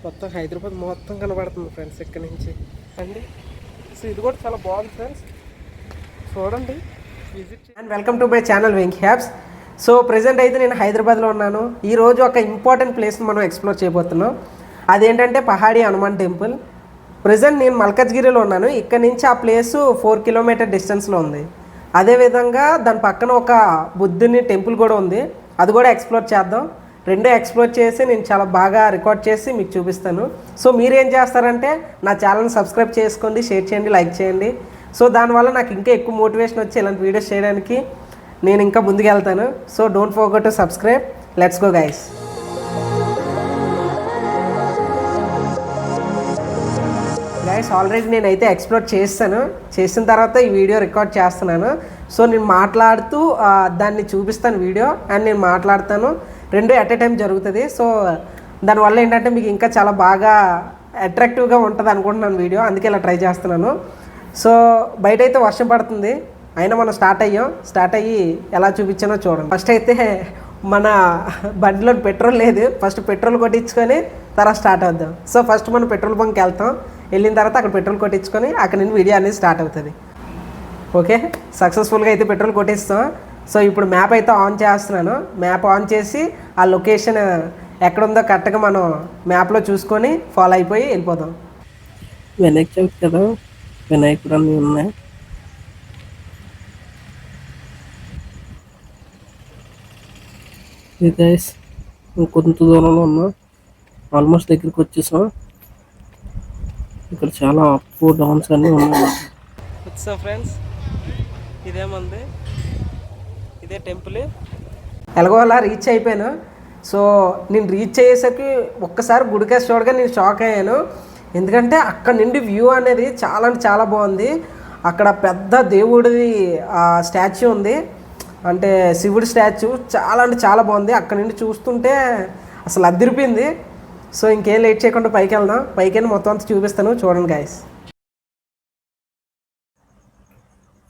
మొత్తం హైదరాబాద్ మొత్తం కనబడుతుంది ఫ్రెండ్స్ ఇక్కడ నుంచి అండి. సో ఇది కూడా చాలా బాగుంది ఫ్రెండ్స్, చూడండి visit. And welcome to my channel Venky హ్యాబ్స్. సో ప్రజెంట్ అయితే నేను హైదరాబాద్లో ఉన్నాను. ఈరోజు ఒక ఇంపార్టెంట్ ప్లేస్ని మనం ఎక్స్ప్లోర్ చేయబోతున్నాం. అదేంటంటే పహాడి హనుమాన్ టెంపుల్. ప్రజెంట్ నేను మల్కజ్గిరిలో ఉన్నాను. ఇక్కడ నుంచి ఆ ప్లేసు 4 కిలోమీటర్ డిస్టెన్స్లో ఉంది. అదేవిధంగా దాని పక్కన ఒక బుద్ధుని టెంపుల్ కూడా ఉంది, అది కూడా ఎక్స్ప్లోర్ చేద్దాం. రెండో ఎక్స్ప్లోర్ చేసి నేను చాలా బాగా రికార్డ్ చేసి మీకు చూపిస్తాను. సో మీరేం చేస్తారంటే నా ఛానల్ని సబ్స్క్రైబ్ చేసుకోండి, షేర్ చేయండి, లైక్ చేయండి. సో దానివల్ల నాకు ఇంకా ఎక్కువ మోటివేషన్ వచ్చి ఇలాంటి వీడియోస్ చేయడానికి నేను ఇంకా ముందుకు వెళ్తాను. So don't forget to subscribe. Let's go guys. Guys already నేనైతే ఎక్స్ప్లోర్ చేసిన తర్వాత ఈ వీడియో రికార్డ్ చేస్తున్నాను. సో నేను మాట్లాడుతూ దాన్ని చూపిస్తాను వీడియో, అండ్ నేను మాట్లాడతాను. రెండు ఎట్ ఏ టైం జరుగుతుంది. సో దానివల్ల ఏంటంటే మీకు ఇంకా చాలా బాగా అట్రాక్టివ్గా ఉంటుంది అనుకుంటున్నాను వీడియో, అందుకే ఇలా ట్రై చేస్తున్నాను. సో బయట అయితే వర్షం పడుతుంది, అయినా మనం స్టార్ట్ అయ్యి ఎలా చూపించానో చూడండి. ఫస్ట్ అయితే మన బండిలో పెట్రోల్ లేదు, ఫస్ట్ పెట్రోల్ కొట్టించుకొని తర్వాత స్టార్ట్ అవుద్దాం. సో ఫస్ట్ మనం పెట్రోల్ బంక్కి వెళ్తాం, వెళ్ళిన తర్వాత అక్కడ పెట్రోల్ కొట్టించుకొని అక్కడ నుంచి వీడియో అనేది స్టార్ట్ అవుతుంది. ఓకే, సక్సెస్ఫుల్గా అయితే పెట్రోల్ కొట్టిస్తాం. సో ఇప్పుడు మ్యాప్ అయితే ఆన్ చేస్తున్నాను. మ్యాప్ ఆన్ చేసి ఆ లొకేషన్ ఎక్కడుందో కరెక్ట్గా మనం మ్యాప్లో చూసుకొని ఫాలో అయిపోయి వెళ్ళిపోదాం. వినాయక చవితి కదా, వినాయకుడు అన్నీ ఉన్నాయి. గైస్ కొంత దూరంలో ఉన్నాం, ఆల్మోస్ట్ దగ్గరికి వచ్చేసాం. ఇక్కడ చాలా అప్ డౌన్స్ అన్నీ ఉన్నాయి. వచ్చా ఫ్రెండ్స్, ఇదేమంది, ఇదే టెంపుల్. ఎలాగో అలా రీచ్ అయిపోయాను. సో నేను రీచ్ అయ్యేసరికి ఒక్కసారి గుడికేసి చూడగా నేను షాక్ అయ్యాను. ఎందుకంటే అక్కడ నుండి వ్యూ అనేది చాలా అంటే చాలా బాగుంది. అక్కడ పెద్ద దేవుడిది స్టాచ్యూ ఉంది, అంటే శివుడి స్టాచ్యూ, చాలా అంటే చాలా బాగుంది. అక్కడ నుండి చూస్తుంటే అసలు అదిరిపోయింది. సో ఇంకేం లేట్ చేయకుండా పైకి వెళ్దాం. పైకి వెళ్ళి మొత్తం అంతా చూపిస్తాను, చూడండి గైస్.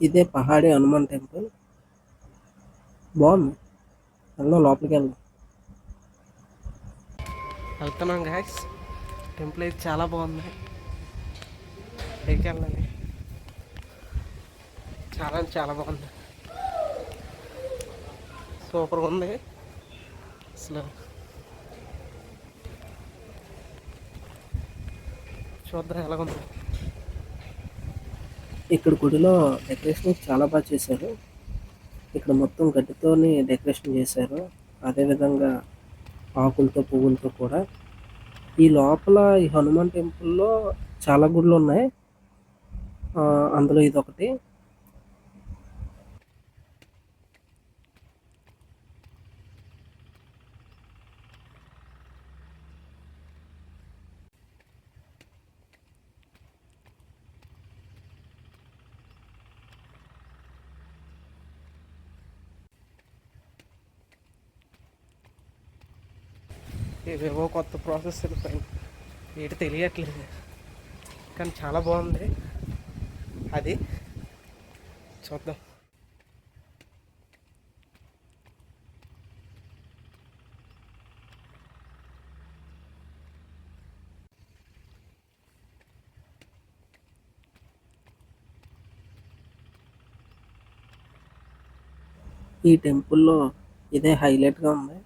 ఇదే పహాడి హనుమాన్ టెంపుల్, బాగుంది. వెళ్దాం, లోపలికి వెళ్తున్నాం గైస్. టెంపుల్ అయితే చాలా బాగుంది, పైకి వెళ్ళాలి. చాలా అంటే చాలా బాగుంది, సూపర్గా ఉంది అసలు. చూద్దాం ఎలాగుంది. ఇక్కడ గుడిలో డెకరేషన్ చాలా బాగా చేశారు. ఇక్కడ మొత్తం గడ్డితోని డెకరేషన్ చేశారు, అదేవిధంగా ఆకులతో పువ్వులతో కూడా. ఈ లోపల ఈ హనుమాన్ టెంపుల్లో చాలా గుళ్ళు ఉన్నాయి, అందులో ఇదొకటి. ఇవేవో కొత్త ప్రాసెస్ ఏంటి తెలియట్లేదు, కానీ చాలా బాగుంది. అది చూద్దాం. ఈ టెంపుల్లో ఇదే హైలైట్గా ఉంది.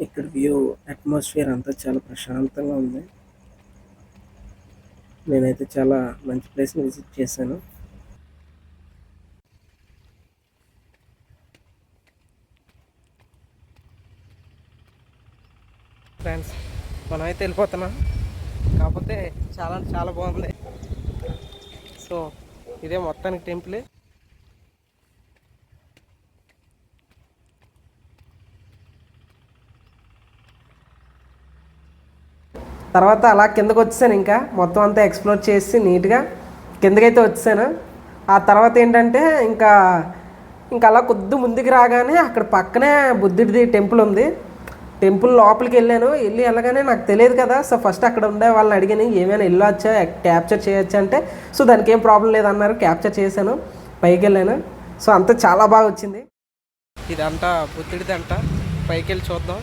ఇక్కడ వ్యూ, అట్మాస్ఫియర్ అంతా చాలా ప్రశాంతంగా ఉంది. నేనైతే చాలా మంచి ప్లేస్ని విజిట్ చేశాను. ఫ్రెండ్స్ మనం అయితే వెళ్ళిపోతున్నాం, కాకపోతే చాలా చాలా బాగుంది. సో ఇదే మొత్తానికి టెంపుల్. తర్వాత అలా కిందకు వచ్చేసాను, ఇంకా మొత్తం అంతా ఎక్స్ప్లోర్ చేసి నీట్గా కిందకైతే వచ్చేసాను. ఆ తర్వాత ఏంటంటే ఇంకా అలా కొద్ది ముందుకు రాగానే అక్కడ పక్కనే బుద్ధుడిది టెంపుల్ ఉంది. టెంపుల్ లోపలికి వెళ్ళగానే నాకు తెలియదు కదా. సో ఫస్ట్ అక్కడ ఉండే వాళ్ళని అడిగాను, ఏమైనా వెళ్ళొచ్చా, క్యాప్చర్ చేయొచ్చా అంటే, సో దానికి ఏం ప్రాబ్లం లేదన్నారు. క్యాప్చర్ చేశాను, పైకి వెళ్ళాను. సో అంతా చాలా బాగా వచ్చింది. ఇదంతా బుద్ధుడిదంట, పైకి వెళ్ళి చూద్దాం.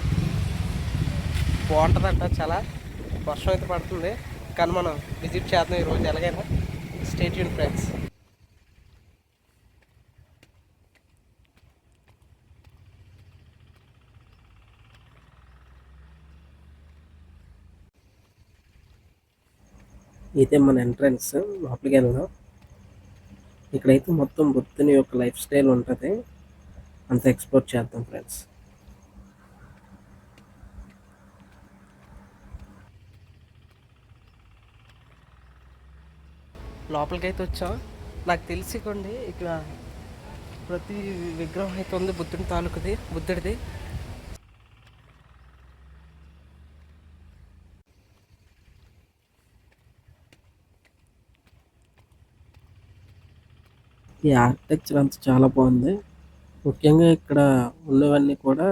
బాగుంటుందంట చాలా. వర్షం అయితే పడుతుంది కానీ మనం విజిట్ చేద్దాం ఈరోజు ఎలాగైనా. Stay tune friends. ఇదే మన ఎంట్రన్స్, లోపలికి వెళ్దాం. ఇక్కడైతే మొత్తం బుద్ధుని యొక్క లైఫ్ స్టైల్ ఉంటుంది, అంతా ఎక్స్ప్లోర్ చేద్దాం ఫ్రెండ్స్. లోపలికి అయితే వచ్చాం. నాకు తెలిసి కొండి ఇక్కడ ప్రతి విగ్రహం అయితే ఉంది బుద్ధుని తాలూకుది, బుద్ధుడిది. ఈ ఆర్కిటెక్చర్ అంతా చాలా బాగుంది. ముఖ్యంగా ఇక్కడ ఉన్నవన్నీ కూడా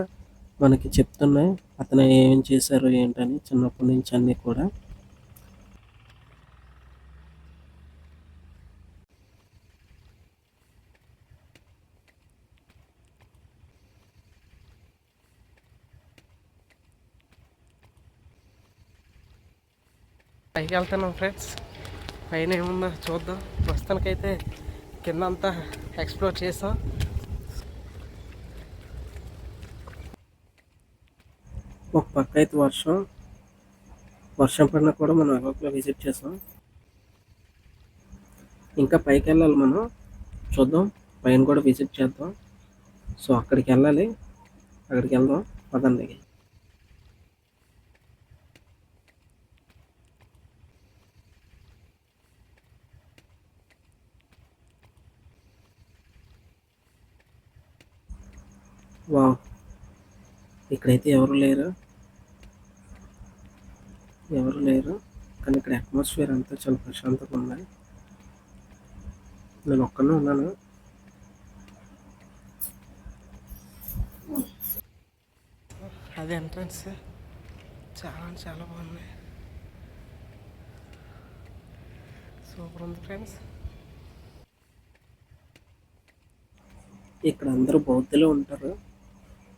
మనకి చెప్తున్నాయి అతను ఏం చేశారు ఏంటని, చిన్నప్పటి నుంచి అన్నీ కూడా. పైకి వెళ్తున్నాం ఫ్రెండ్స్. పైన ఏముందో చూద్దాం. ప్రస్తుతానికైతే కింద అంతా ఎక్స్ప్లోర్ చేసాం. ఒక పక్క అయితే వర్షం పడినా కూడా మనం అక్కడ విజిట్ చేసాం. ఇంకా పైకి వెళ్ళాలి మనం, చూద్దాం. పైన కూడా విజిట్ చేద్దాం. సో అక్కడికి వెళ్ళాలి, అక్కడికి వెళ్దాం పదండి. వావ్, ఇక్కడైతే ఎవరు లేరు కానీ ఇక్కడ అట్మాస్ఫియర్ అంతా చాలా ప్రశాంతంగా ఉంది. నేను ఒక్కనే ఉన్నాను. అదే ఎంట్రన్స్, చాలా బాగుంది. సూపర్ ఉంది ఫ్రెండ్స్. ఇక్కడ అందరూ బౌద్ధులు ఉంటారు.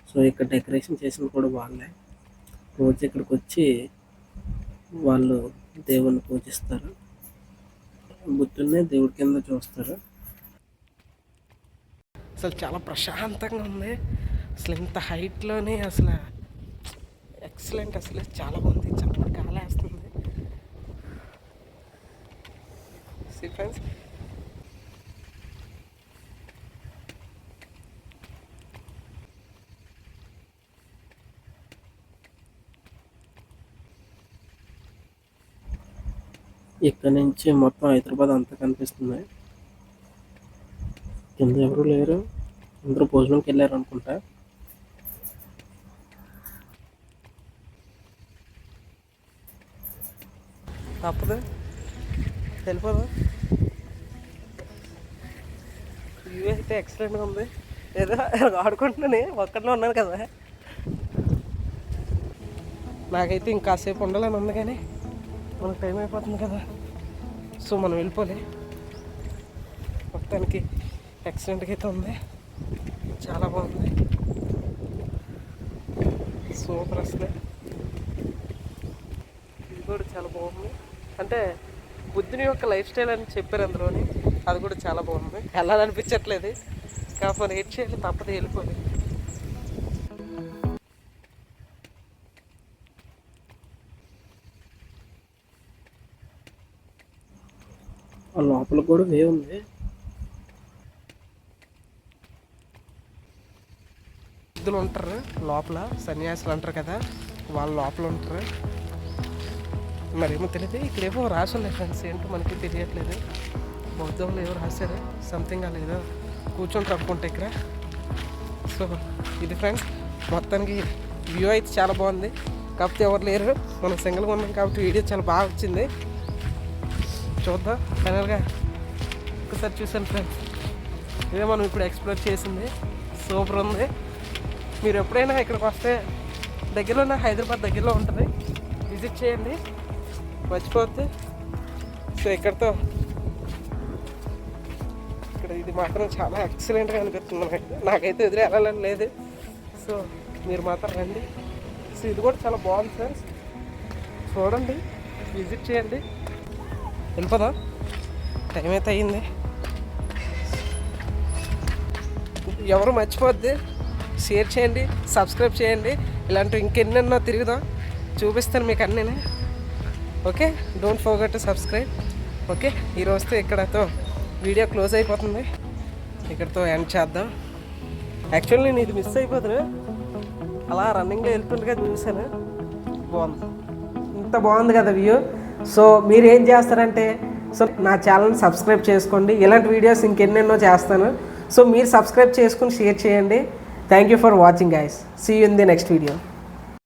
సో ఇక్కడ డెకరేషన్ చేసిన కూడా వాళ్ళే. రోజు ఇక్కడికి వచ్చి వాళ్ళు దేవుణ్ణి పూజిస్తారు, బుద్ధుడిని దేవుడి కింద చూస్తారు. అసలు చాలా ప్రశాంతంగా ఉంది. అసలు ఇంత హైట్లోనే అసలు ఎక్సలెంట్, అసలు చాలా బాగుంది. చక్కగా గాలి వేస్తుంది. ఫ్రెండ్స్, ఇక్కడ నుంచి మొత్తం హైదరాబాద్ అంతా కనిపిస్తుంది. కింద ఎవరు లేరు, అందరూ భోజనంకి వెళ్ళారు అనుకుంటా. తప్పదు, వెళ్ళిపోదా. వ్యూ అయితే ఎక్సలెంట్గా ఉంది. ఏదో ఆడుకుంటున్నాను, ఒక్కడనే ఉన్నాను కదా. నాకైతే ఇంకాసేపు ఉండాలని ఉంది కానీ మనకు టైం అయిపోతుంది కదా. సో మనం వెళ్ళిపోలే. మొత్తానికి ఎక్సలెంట్గా అయితే ఉంది, చాలా బాగుంది. సూపర్ అసలు. ఇది కూడా చాలా బాగుంది. అంటే బుద్ధుని యొక్క లైఫ్ స్టైల్ అని చెప్పారు అందులోని, అది కూడా చాలా బాగుంది. వెళ్ళాలనిపించట్లేదు, కాకపోతే ఏడ్ చేయాలి, తప్పదు, వెళ్ళిపోలేదు. లోపల కూడా వే ఉంది. బుద్ధులు ఉంటారు లోపల, సన్యాసులు అంటారు కదా, వాళ్ళు లోపల ఉంటారు. మరేమో తెలియదు. ఇక్కడేమో రాసున్నాయి ఫ్రెండ్స్, ఏంటో మనకి తెలియట్లేదు. బౌద్ధంలో ఏమో రాశారు సంథింగ్, అలా ఏదో కూర్చుంటారు అనుకుంటా ఇక్కడ. సో ఇది ఫ్రెండ్స్, మొత్తానికి వ్యూ అయితే చాలా బాగుంది. కాకపోతే ఎవరు లేరు, మనం సింగిల్గా ఉన్నాం కాబట్టి వీడియో చాలా బాగా వచ్చింది. చూద్దాం ఫైనల్గా. ఒకసారి చూసాను ఫ్రెండ్స్, ఇదే మనం ఇప్పుడు ఎక్స్ప్లోర్ చేసింది. సూపర్ ఉంది. మీరు ఎప్పుడైనా ఇక్కడికి వస్తే దగ్గరలో, హైదరాబాద్ దగ్గరలో ఉంటుంది, విజిట్ చేయండి, మర్చిపోవద్దు. సో ఇక్కడితో ఇక్కడ ఇది మాత్రం చాలా ఎక్సలెంట్గా అనిపిస్తుంది నాకైతే ఎదురు వెళ్ళాలని లేదు. సో మీరు మాత్రం రండి. సో ఇది కూడా చాలా బాగుంది ఫ్రెండ్స్, చూడండి, విజిట్ చేయండి. వెళ్ళిపోదాం, టైం అయితే అయ్యింది. ఎవరు మర్చిపోద్ది, షేర్ చేయండి, సబ్స్క్రైబ్ చేయండి. ఇలాంటివి ఇంకెన్నెన్నో తిరుగుదాం, చూపిస్తాను మీకు అన్నీ. Okay, don't forget to subscribe. Okay, ఈరోజుతో ఇక్కడతో వీడియో క్లోజ్ అయిపోతుంది, ఇక్కడతో ఎండ్ చేద్దాం. యాక్చువల్లీ నేను ఇది మిస్ అయిపోతున్నా, అలా రన్నింగ్లో వెళ్తుండగా చూశాను, బాగుంది, ఇంత బాగుంది కదా వ్యూ. సో మీరు ఏం చేస్తారంటే, సో నా ఛానల్ని సబ్స్క్రైబ్ చేసుకోండి, ఇలాంటి వీడియోస్ ఇంకెన్నెన్నో చేస్తాను. సో మీరు సబ్స్క్రైబ్ చేసుకుని షేర్ చేయండి. Thank you for watching guys, see you in the next video.